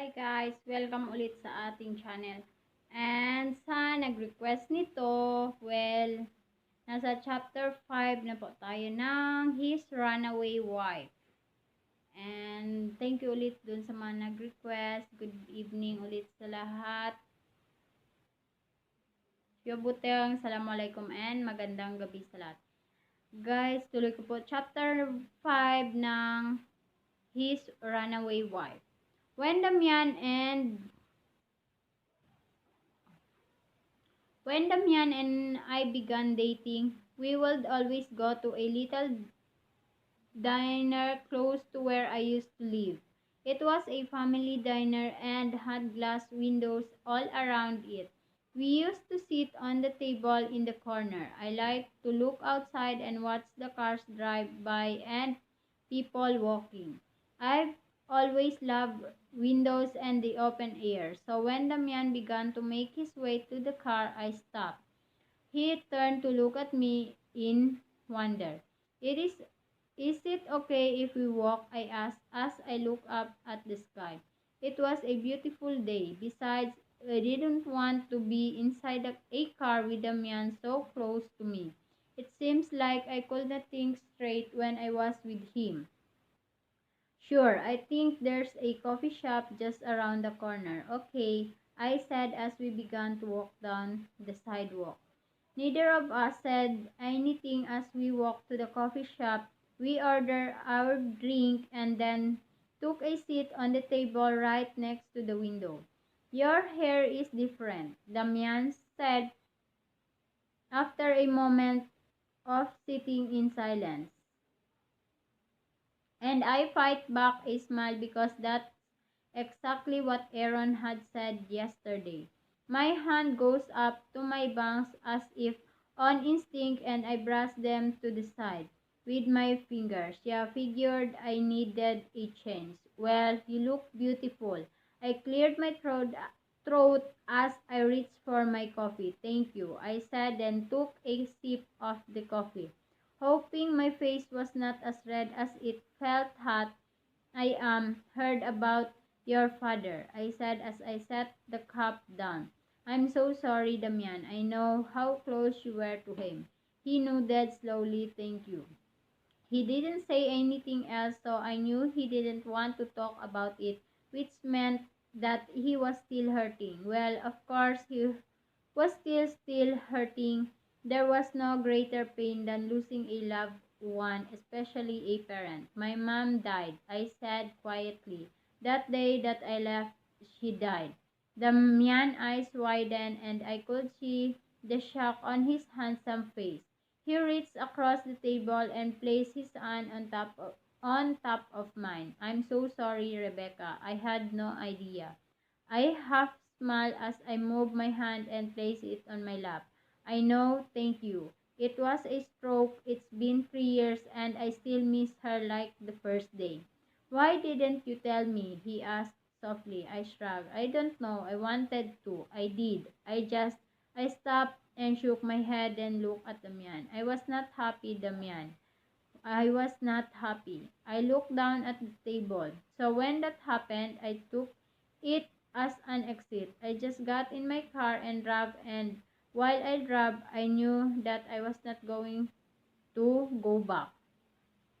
Hi guys! Welcome ulit sa ating channel. And sa nag-request nito, well, nasa chapter 5 na po tayo ng His Runaway Wife. And thank you ulit dun sa mga nag-request. Good evening ulit sa lahat. Yobuteng, Assalamualaikum and magandang gabi sa lahat. Guys, tuloy ko po chapter 5 ng His Runaway Wife. When Damian and I began dating, we would always go to a little diner close to where I used to live. It was a family diner and had glass windows all around it. We used to sit on the table in the corner. I liked to look outside and watch the cars drive by and people walking. I've always loved windows and the open air, so when Damian began to make his way to the car, I stopped. He turned to look at me in wonder. It is it okay if we walk? I asked as I looked up at the sky. It was a beautiful day. Besides, I didn't want to be inside a car with a man so close to me. It seems like I could not think straight when I was with him. Sure, I think there's a coffee shop just around the corner. Okay, I said as we began to walk down the sidewalk. Neither of us said anything as we walked to the coffee shop. We ordered our drink and then took a seat on the table right next to the window. Your hair is different, Damian said after a moment of sitting in silence. And I fight back a smile because that's exactly what Aaron had said yesterday. My hand goes up to my bangs as if on instinct and I brush them to the side with my fingers. Yeah, figured I needed a change. Well, you look beautiful. I cleared my throat as I reached for my coffee. Thank you, I said, and took a sip of the coffee. Hoping my face was not as red as it felt hot, I heard about your father, I said as I set the cup down. I'm so sorry, Damian. I know how close you were to him. He nodded slowly. Thank you. He didn't say anything else, so I knew he didn't want to talk about it, which meant that he was still hurting. Well, of course, he was still hurting. There was no greater pain than losing a loved one, especially a parent. My mom died, I said quietly. That day that I left, she died. The man's eyes widened and I could see the shock on his handsome face. He reached across the table and placed his hand on top of mine. I'm so sorry, Rebecca. I had no idea. I half smiled as I moved my hand and placed it on my lap. I know, thank you. It was a stroke. It's been 3 years and I still miss her like the first day. Why didn't you tell me? He asked softly. I shrugged. I don't know. I wanted to. I did. I stopped and shook my head and looked at Damian. I was not happy, Damian. I was not happy. I looked down at the table. So when that happened, I took it as an exit. I just got in my car and drove, and while I drove, I knew that I was not going to go back.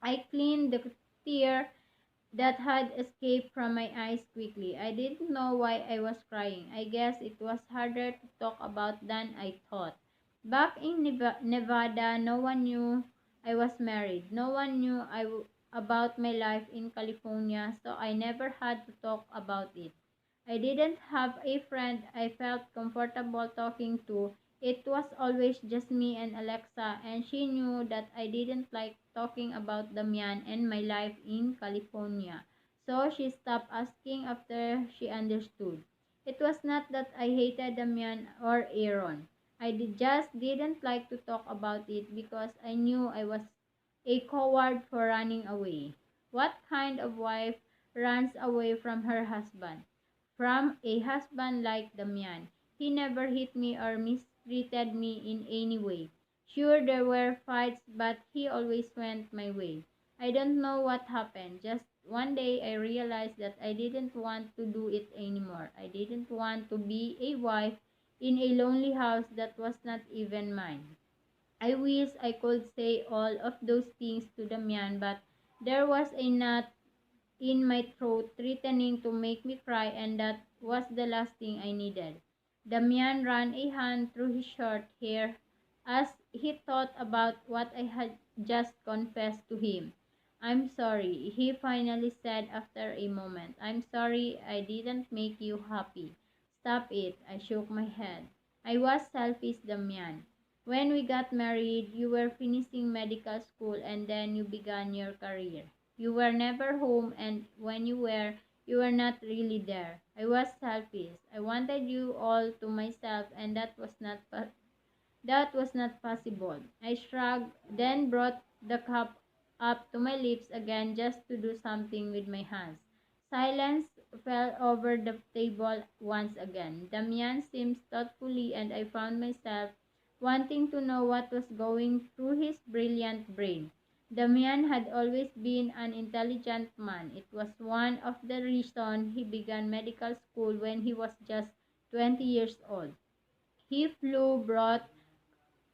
I cleaned the tear that had escaped from my eyes quickly. I didn't know why I was crying. I guess it was harder to talk about than I thought. Back in Nevada, no one knew I was married. No one knew about my life in California, so I never had to talk about it. I didn't have a friend I felt comfortable talking to. It was always just me and Alexa, and she knew that I didn't like talking about Damian and my life in California. So she stopped asking after she understood. It was not that I hated Damian or Aaron. Just didn't like to talk about it because I knew I was a coward for running away. What kind of wife runs away from her husband? From a husband like Damian. He never hit me or mistreated me in any way. Sure, there were fights, but he always went my way. I don't know what happened. Just One day I realized that I didn't want to do it anymore. I didn't want to be a wife in a lonely house that was not even mine. I wish I could say all of those things to Damian, but there was a knot in my throat threatening to make me cry, and that was the last thing I needed. Damian ran a hand through his short hair as he thought about what I had just confessed to him. I'm sorry, he finally said after a moment. I'm sorry I didn't make you happy. Stop it. I shook my head. I was selfish, Damian. When we got married, you were finishing medical school and then you began your career. You were never home, and when you were not really there. I was selfish. I wanted you all to myself, and that was not possible. I shrugged, then brought the cup up to my lips again just to do something with my hands. Silence fell over the table once again. Damian seemed thoughtfully, and I found myself wanting to know what was going through his brilliant brain. Damian had always been an intelligent man. It was one of the reasons he began medical school when he was just 20 years old. He flew brought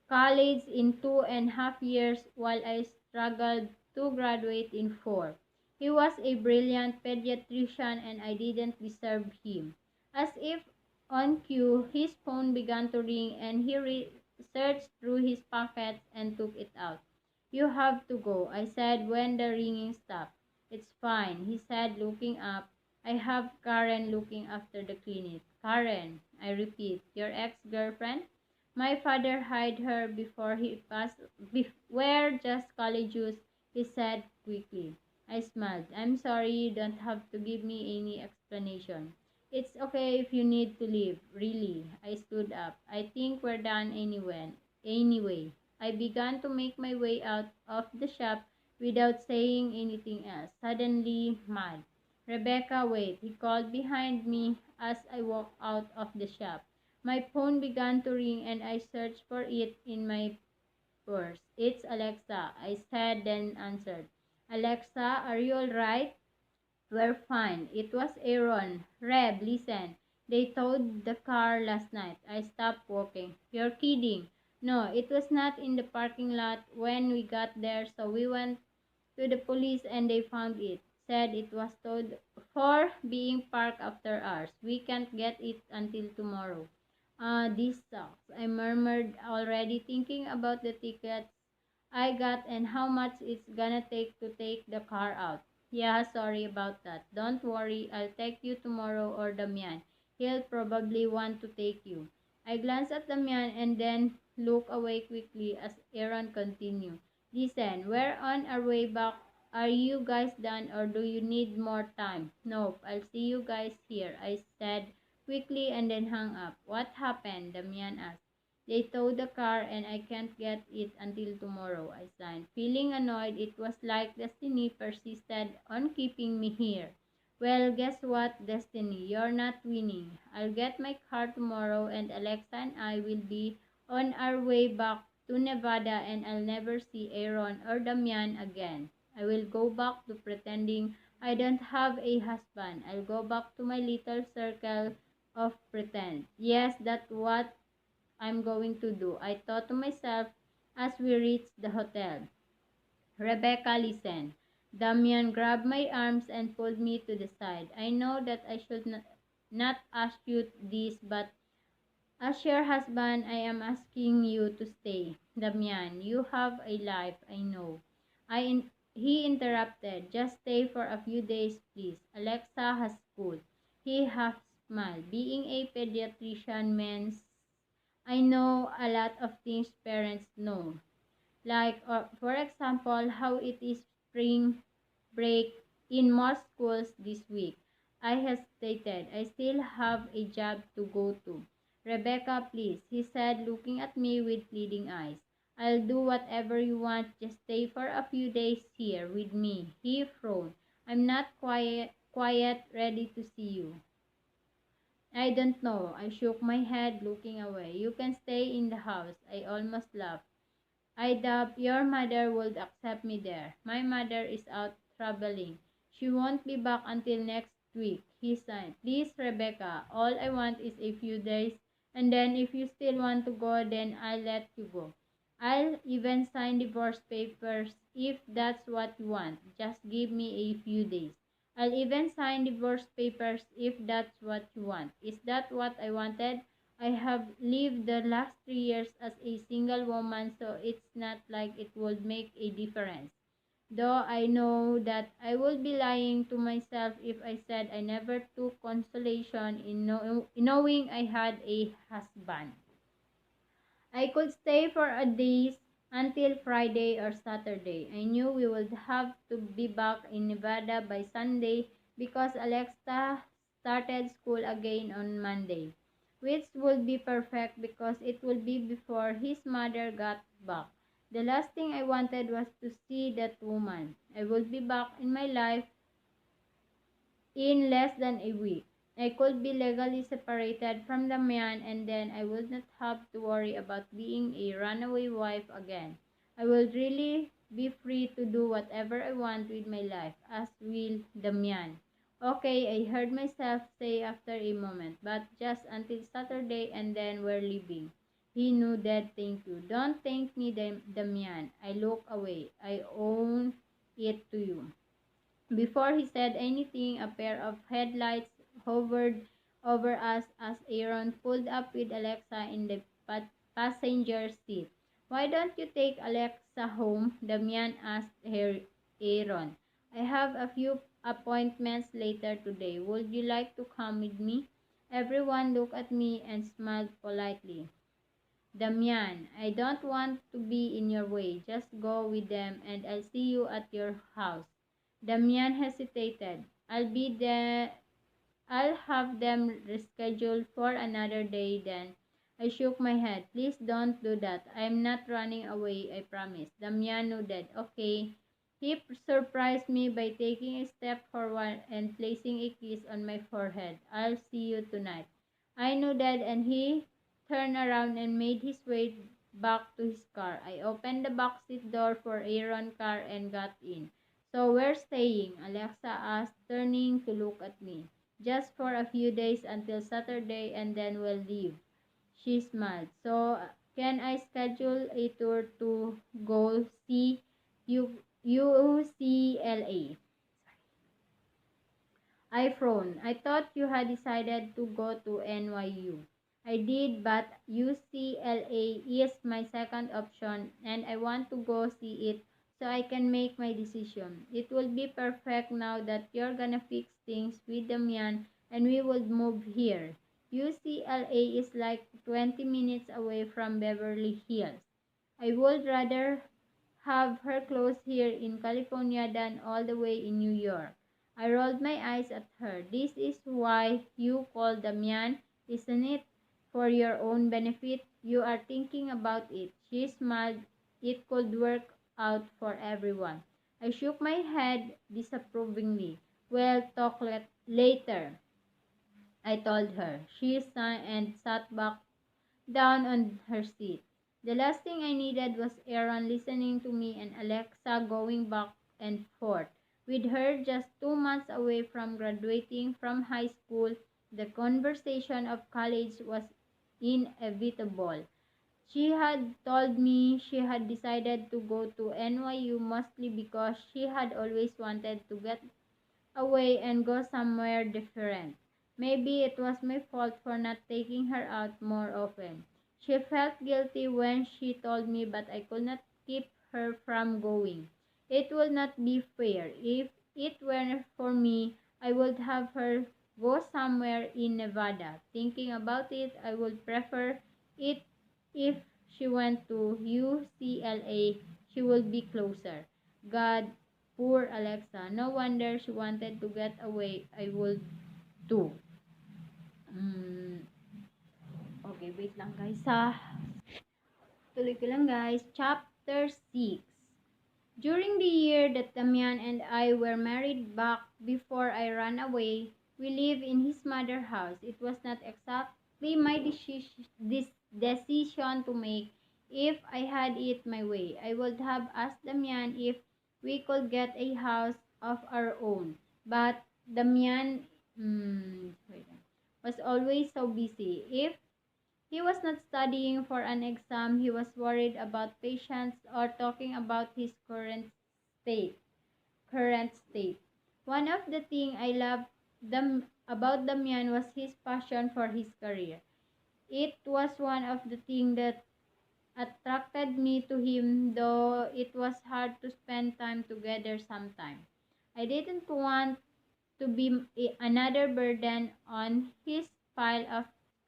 college in 2.5 years while I struggled to graduate in four. He was a brilliant pediatrician and I didn't deserve him. As if on cue, his phone began to ring and he searched through his pockets and took it out. You have to go, I said when the ringing stopped. It's fine, he said looking up. I have Karen looking after the clinic. Karen, I repeat, your ex-girlfriend? My father hired her before he passed. We're just collegians, he said quickly. I smiled. I'm sorry, you don't have to give me any explanation. It's okay if you need to leave, really. I stood up. I think we're done anyway. Anyway, I began to make my way out of the shop without saying anything else. Suddenly, mad. Rebecca, wait, he called behind me as I walked out of the shop. My phone began to ring and I searched for it in my purse. It's Alexa, I said, then answered. Alexa, are you alright? We're fine. It was Aaron. Reb, listen. They towed the car last night. I stopped walking. You're kidding. No, it was not in the parking lot when we got there, so we went to the police and they found it. Said it was towed for being parked after hours. We can't get it until tomorrow. This sucks. I murmured, already thinking about the tickets I got and how much it's gonna take to take the car out. Yeah, sorry about that. Don't worry, I'll take you tomorrow or Damian. He'll probably want to take you. I glanced at Damian and then looked away quickly as Aaron continued. Listen, we're on our way back. Are you guys done or do you need more time? Nope, I'll see you guys here, I said quickly and then hung up. What happened? Damian asked. They towed the car and I can't get it until tomorrow, I signed. Feeling annoyed, it was like destiny persisted on keeping me here. Well, guess what, Destiny? You're not winning. I'll get my car tomorrow and Alexa and I will be on our way back to Nevada and I'll never see Aaron or Damian again. I will go back to pretending I don't have a husband. I'll go back to my little circle of pretend. Yes, that's what I'm going to do, I thought to myself as we reached the hotel. Rebecca, listen. Damian grabbed my arms and pulled me to the side. I know that I should not ask you this, but as your husband, I am asking you to stay. Damian, you have a life, I know. He interrupted. Just stay for a few days, please. Alexa has school. He half smiled. Being a pediatrician means I know a lot of things parents know. Like, for example, how it is spring break in most schools this week. I hesitated. I still have a job to go to. Rebecca, please, he said, looking at me with pleading eyes. I'll do whatever you want. Just stay for a few days here with me. He frowned. I'm not quiet, ready to see you. I don't know. I shook my head, looking away. You can stay in the house. I almost laughed. I doubt your mother would accept me there. My mother is out traveling. She won't be back until next week. He signed. Please, Rebecca, all I want is a few days, and then if you still want to go, then I'll let you go. I'll even sign divorce papers if that's what you want. Just give me a few days. I'll even sign divorce papers if that's what you want. Is that what I wanted? I have lived the last 3 years as a single woman, so it's not like it would make a difference. Though I know that I would be lying to myself if I said I never took consolation in knowing I had a husband. I could stay for a days until Friday or Saturday. I knew we would have to be back in Nevada by Sunday because Alexa started school again on Monday, which would be perfect because it would be before his mother got back. The last thing I wanted was to see that woman. I would be back in my life in less than a week. I could be legally separated from the man and then I would not have to worry about being a runaway wife again. I would really be free to do whatever I want with my life, as will Damian. Okay, I heard myself say after a moment, but just until Saturday and then we're leaving. He nodded, thank you. Don't thank me, Damian. I look away. I own it to you. Before he said anything, a pair of headlights hovered over us as Aaron pulled up with Alexa in the passenger seat. Why don't you take Alexa home? Damian asked Aaron. I have a few appointments later today. Would you like to come with me? Everyone looked at me and smiled politely. Damian, I don't want to be in your way. Just go with them and I'll see you at your house. Damian hesitated. I'll have them rescheduled for another day then. I shook my head. Please don't do that. I'm not running away, I promise. Damian nodded. Okay. He surprised me by taking a step forward and placing a kiss on my forehead. I'll see you tonight. I nodded and he turned around and made his way back to his car. I opened the backseat door for Aaron's car and got in. So we're staying, Alexa asked, turning to look at me. Just for a few days until Saturday and then we'll leave. She smiled. So can I schedule a tour to go see UCLA? I frowned. I thought you had decided to go to NYU. I did, but UCLA is my second option and I want to go see it so I can make my decision. It will be perfect now that you're gonna fix things with Damian and we would move here. UCLA is like 20 minutes away from Beverly Hills. I would rather have her close here in California than all the way in New York. I rolled my eyes at her. This is why you call Damian, isn't it? For your own benefit, you are thinking about it. She smiled. It could work out for everyone. I shook my head disapprovingly. Well, talk later, I told her. She sighed and sat back down on her seat. The last thing I needed was Aaron listening to me and Alexa going back and forth. With her just 2 months away from graduating from high school, the conversation of college was inevitable. She had told me she had decided to go to NYU mostly because she had always wanted to get away and go somewhere different. Maybe it was my fault for not taking her out more often. She felt guilty when she told me, but I could not keep her from going. It would not be fair. If it were for me, I would have her go somewhere in Nevada. Thinking about it, I would prefer it if she went to UCLA. She would be closer. God, poor Alexa. No wonder she wanted to get away. I would too. Mm, okay, wait lang guys ha. Tuloy ko lang guys. Chapter 6. During the year that Damian and I were married back before I ran away, we lived in his mother's house. It was not exactly my decision to make. If I had it my way, I would have asked Damian if we could get a house of our own. But Damian wait, was always so busy. If he was not studying for an exam, he was worried about patients or talking about his state current state. One of the things I loved about Damian was his passion for his career. It was one of the things that attracted me to him, though it was hard to spend time together sometimes. I didn't want to be another burden on his pile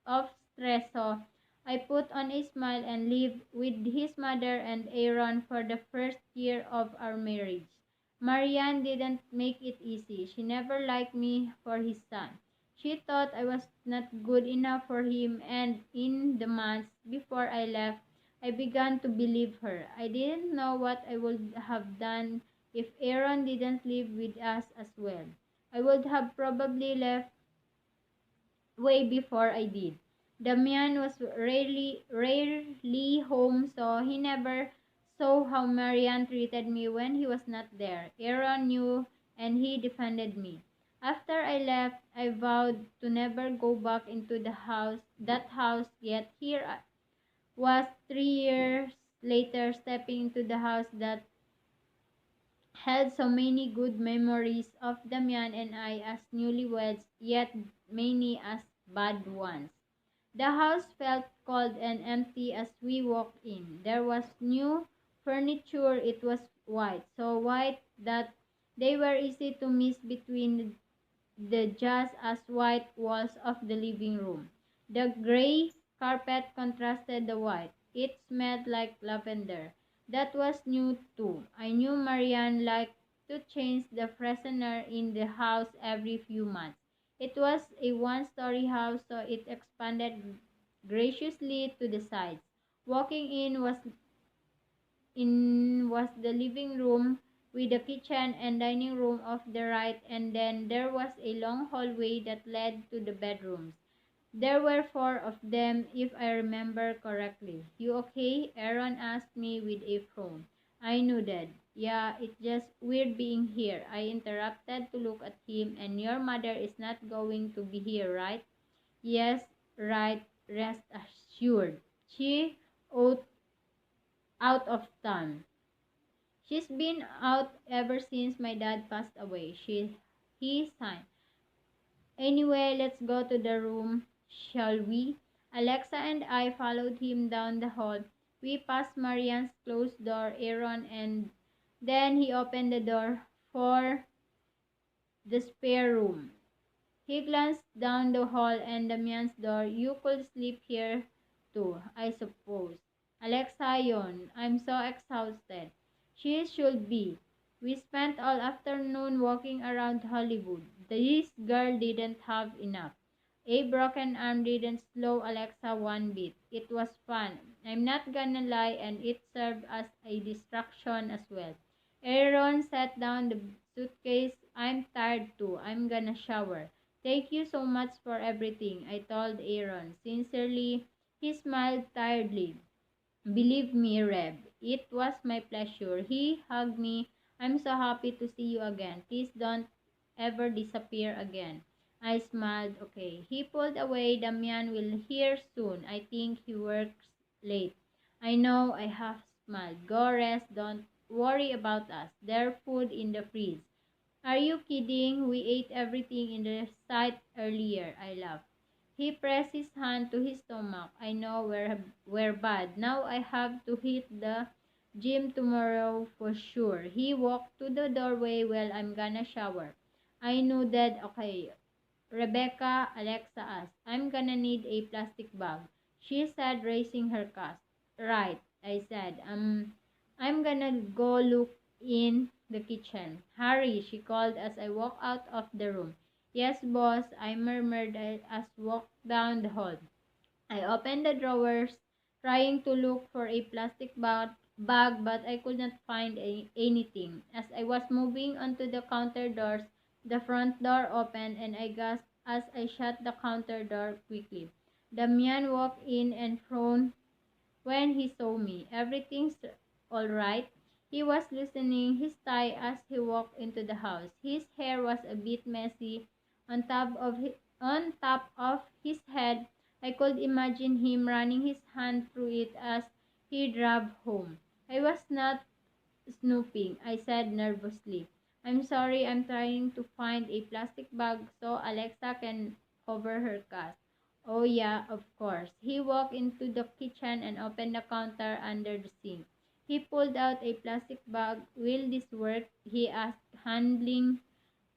of stress, so I put on a smile and lived with his mother and Aaron for the first year of our marriage. Marianne didn't make it easy. She never liked me for his son. She thought I was not good enough for him, and in the months before I left, I began to believe her. I didn't know what I would have done if Aaron didn't live with us as well. I would have probably left way before I did. Damian was rarely home, so he never saw how Marianne treated me when he was not there. Aaron knew, and he defended me. After I left, I vowed to never go back into that house, yet here I was 3 years later stepping into the house that held so many good memories of Damian and I as newlyweds, yet many as bad ones. The house felt cold and empty as we walked in. There was new furniture. It was white, so white that they were easy to miss between the just as white walls of the living room. The gray carpet contrasted the white. It smelled like lavender. That was new too. I knew Marianne liked to change the freshener in the house every few months. It was a one-story house, so it expanded graciously to the sides. Walking in was the living room with the kitchen and dining room off the right, and then there was a long hallway that led to the bedrooms. There were four of them, if I remember correctly. You okay? Aaron asked me with a frown. I nodded. Yeah, it's just weird being here. I interrupted to look at him. And your mother is not going to be here, right? Yes, right. Rest assured. She out out of town. She's been out ever since my dad passed away. He signed. Anyway, let's go to the room, shall we? Alexa and I followed him down the hall. We passed Marianne's closed door, Aaron, and then he opened the door for the spare room. He glanced down the hall and Damian's door. You could sleep here too, I suppose. Alexa yawned. I'm so exhausted. She should be. We spent all afternoon walking around Hollywood. This girl didn't have enough. A broken arm didn't slow Alexa one bit. It was fun. I'm not gonna lie, and it served as a distraction as well. Aaron set down the suitcase. I'm tired too. I'm gonna shower. Thank you so much for everything, I told Aaron. Sincerely, he smiled tiredly. Believe me, Reb, it was my pleasure. He hugged me. I'm so happy to see you again. Please don't ever disappear again. I smiled. Okay. He pulled away. Damian will hear soon. I think he works late. I know. I half smiled. Go rest. Don't worry about us. There's food in the fridge. Are you kidding? We ate everything in the site earlier. I laughed. He pressed his hand to his stomach. I know we're bad. Now I have to hit the gym tomorrow for sure. He walked to the doorway. Well, I'm gonna shower. I knew that. Okay. Rebecca, Alexa asked. I'm gonna need a plastic bag. She said, raising her cast. Right, I said. I'm gonna go look in the kitchen. Hurry, she called as I walked out of the room. Yes, boss, I murmured as walked down the hall. I opened the drawers, trying to look for a plastic bag, but I could not find anything. As I was moving onto the counter doors, the front door opened, and I gasped as I shut the counter door quickly. Damian walked in and frowned when he saw me. Everything's all right. He was loosening his tie as he walked into the house. His hair was a bit messy on top of his head. I could imagine him running his hand through it as he drove home. I was not snooping, I said nervously. I'm sorry, I'm trying to find a plastic bag so Alexa can cover her cat. Oh, yeah, of course. He walked into the kitchen and opened the counter under the sink. He pulled out a plastic bag. Will this work? He asked, handling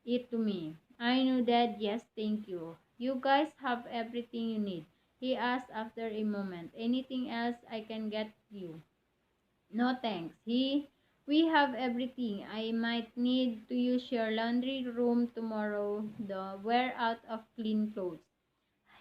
it to me. I nodded, yes, thank you. You guys have everything you need. He asked after a moment. Anything else I can get you? No thanks. We have everything. I might need to use your laundry room tomorrow. We're out of clean clothes.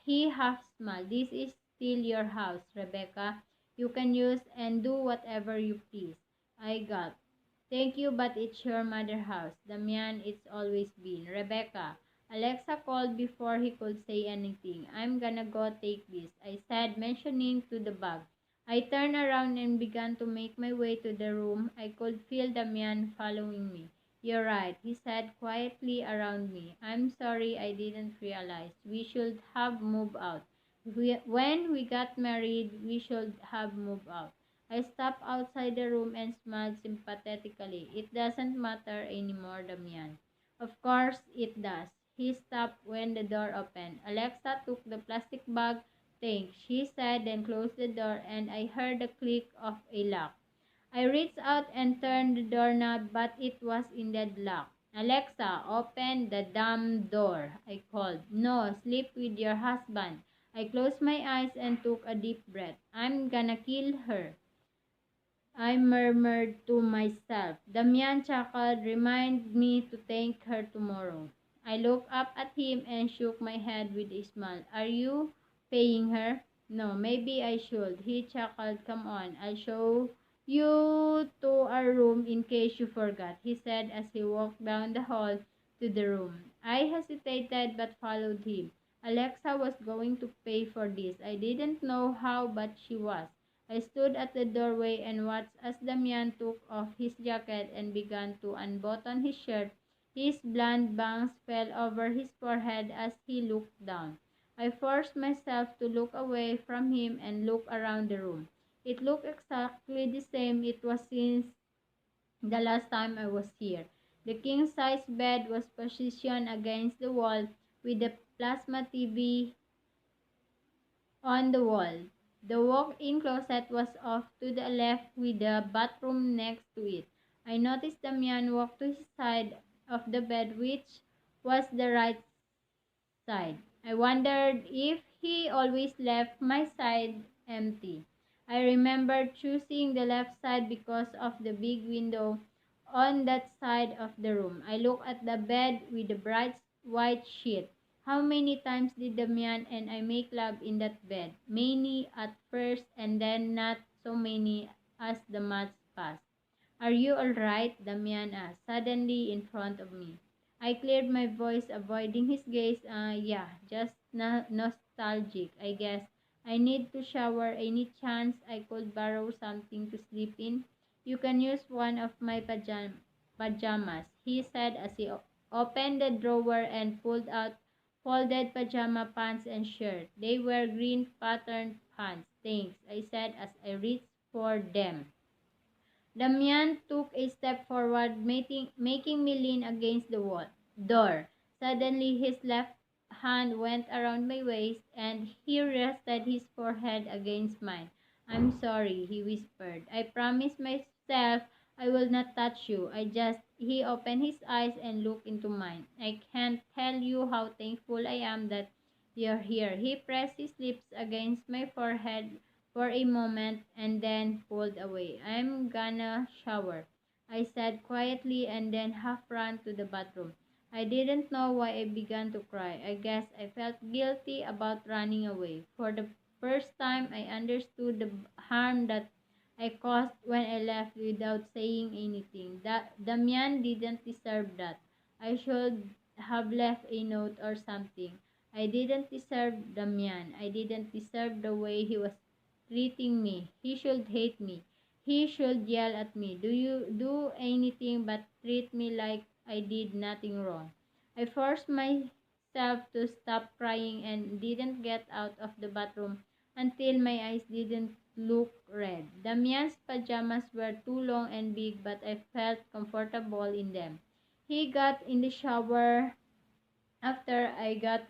He half smiled. This is still your house, Rebecca. You can use and do whatever you please. I gulped. Thank you, but it's your mother's house. Damian, it's always been. Rebecca. Alexa called before he could say anything. I'm gonna go take this, I said, mentioning to the bag. I turned around and began to make my way to the room. I could feel Damian following me. You're right, he said quietly around me. I'm sorry I didn't realize. We should have moved out. When we got married, we should have moved out. I stepped outside the room and smiled sympathetically. It doesn't matter anymore, Damian. Of course it does. He stopped when the door opened. Alexa took the plastic bag. Thanks, she said, then closed the door, and I heard the click of a lock. I reached out and turned the doorknob, but it was indeed locked. Alexa, open the damn door, I called. No, sleep with your husband. I closed my eyes and took a deep breath. I'm gonna kill her, I murmured to myself. Damian chuckled, remind me to thank her tomorrow. I looked up at him and shook my head with a smile. Are you paying her? No, maybe I should. He chuckled. Come on, I'll show you to our room in case you forgot, he said as he walked down the hall to the room. I hesitated but followed him. Alexa was going to pay for this. I didn't know how, but she was. I stood at the doorway and watched as Damian took off his jacket and began to unbutton his shirt. His blonde bangs fell over his forehead as he looked down. I forced myself to look away from him and look around the room. It looked exactly the same it was since the last time I was here. The king-size bed was positioned against the wall with the plasma TV on the wall. The walk-in closet was off to the left with the bathroom next to it. I noticed Damian walk to his side of the bed, which was the right side. I wondered if he always left my side empty. I remembered choosing the left side because of the big window on that side of the room. I looked at the bed with the bright white sheet. How many times did Damian and I make love in that bed? Many at first and then not so many as the months passed. Are you all right? Damian asked, suddenly in front of me. I cleared my voice, avoiding his gaze. Yeah, just nostalgic, I guess. I need to shower. Any chance I could borrow something to sleep in? You can use one of my pajamas, he said as he opened the drawer and pulled out folded pajama pants and shirt. They were green patterned pants. Thanks, I said as I reached for them. Damian took a step forward, making me lean against the door. Suddenly, his left hand went around my waist, and he rested his forehead against mine. I'm sorry, he whispered. I promised myself I will not touch you. He opened his eyes and looked into mine. I can't tell you how thankful I am that you're here. He pressed his lips against my forehead for a moment and then pulled away. I'm gonna shower, I said quietly and then half ran to the bathroom. I didn't know why I began to cry. I guess I felt guilty about running away. For the first time, I understood the harm that I caused when I left without saying anything. Damian didn't deserve that. I should have left a note or something. I didn't deserve Damian. I didn't deserve the way he was treating me. He should hate me. he should yell at me. Do you do anything but treat me like I did nothing wrong? I forced myself to stop crying and didn't get out of the bathroom until my eyes didn't look red. Damian's pajamas were too long and big, but I felt comfortable in them. He got in the shower after I got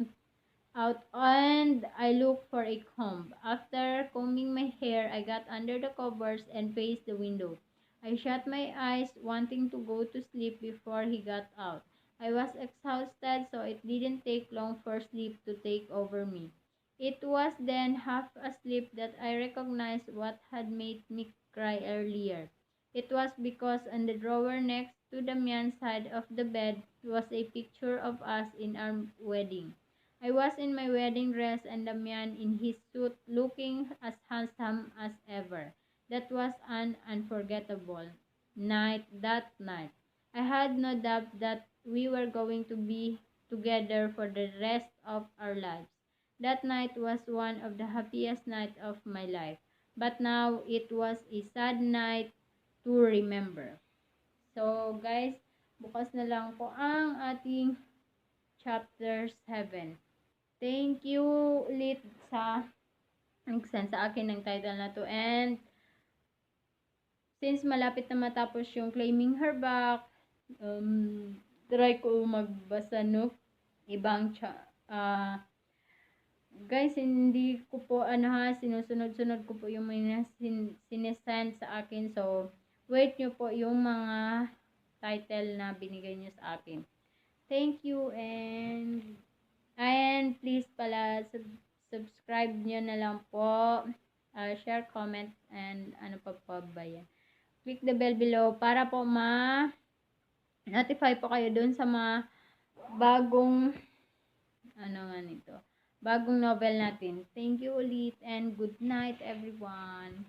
out and I looked for a comb. After combing my hair, I got under the covers and faced the window. I shut my eyes, wanting to go to sleep before he got out. I was exhausted, so it didn't take long for sleep to take over me. It was then, half asleep, that I recognized what had made me cry earlier. It was because on the drawer next to the man's side of the bed was a picture of us in our wedding. I was in my wedding dress and the man in his suit looking as handsome as ever. That was an unforgettable that night. I had no doubt that we were going to be together for the rest of our lives. That night was one of the happiest nights of my life. But now it was a sad night to remember. So guys, bukas na lang po ang ating chapter 7. Thank you ulit sa nag-send sa akin ng title na to. And since malapit na matapos yung Claiming Her Back, try ko magbasa no ibang guys, hindi ko po sinusunod-sunod ko po yung mga sinesend sa akin. So, wait nyo po yung mga title na binigay nyo sa akin. Thank you and please pala subscribe nyo na lang po, share, comment, and ano pa ba yan. Click the bell below para po notify po kayo dun sa mga bagong bagong novel natin. Thank you ulit and good night everyone.